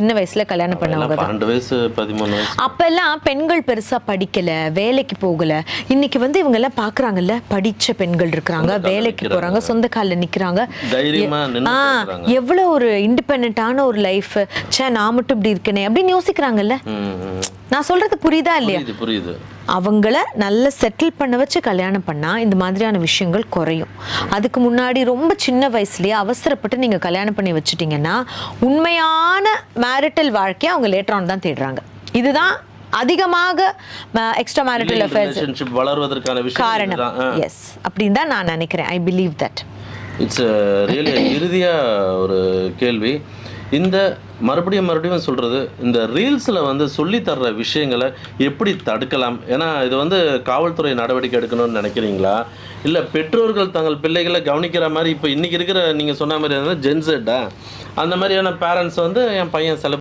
சின்ன வயசுல கல்யாணம் பண்ணவங்க தான். 12 வயசு 13 வயசு அப்பெல்லாம் பெண்கள் பெருசா படிக்கல, வேலைக்கு போகல. இன்னைக்கு இவங்க எல்லாம் பாக்குறாங்கல்ல, படிச்ச பெண்கள் இருக்காங்க, வேலைக்கு போறாங்க, சொந்த கால்ல நிக்கிறாங்க, தைரியமா நின்னு எவ்வளவு ஒரு இண்டிபெண்டன்டான ஒரு லைஃப். நான் மட்டும் இப்படி இருக்கனே அப்படின்னு யோசிக்கிறாங்கல்ல. நான் சொல்றது புரியுதா இல்லையா? புரியுது. அவங்கள நல்ல செட்டில் பண்ண வச்சு கல்யாணம் பண்ணா இந்த மாதிரியான விஷயங்கள் குறையும். அதுக்கு முன்னாடி ரொம்ப சின்ன வயசுலயே அவசரப்பட்டு நீங்க கல்யாணம் பண்ணி வச்சுட்டீங்கன்னா உண்மையான மேரிட்டல் வாழ்க்கையை அவங்க லேட்டர் ஆன் தான் தேடுறாங்க. இதுதான் அதிகமாக எக்ஸ்ட்ரா மேரிட்டல் அஃபேர்ஸ் வளர்வதற்கான காரணம். எஸ், அப்படின்னு தான் நான் நினைக்கிறேன். I believe that. It's really இறுதியா ஒரு கேள்வி. இந்த மறுபடியும் சொல்கிறது, இந்த ரீல்ஸில் சொல்லி தர்ற விஷயங்களை எப்படி தடுக்கலாம்? ஏன்னா இது காவல்துறை நடவடிக்கை எடுக்கணும்னு நினைக்கிறீங்களா, இல்லை பெற்றோர்கள் தங்கள் பிள்ளைகளை கவனிக்கிற மாதிரி இப்போ இன்றைக்கி இருக்கிற நீங்கள் சொன்ன மாதிரி ஜென்செட்டா அந்த மாதிரியான பேரண்ட்ஸ் என் பையன்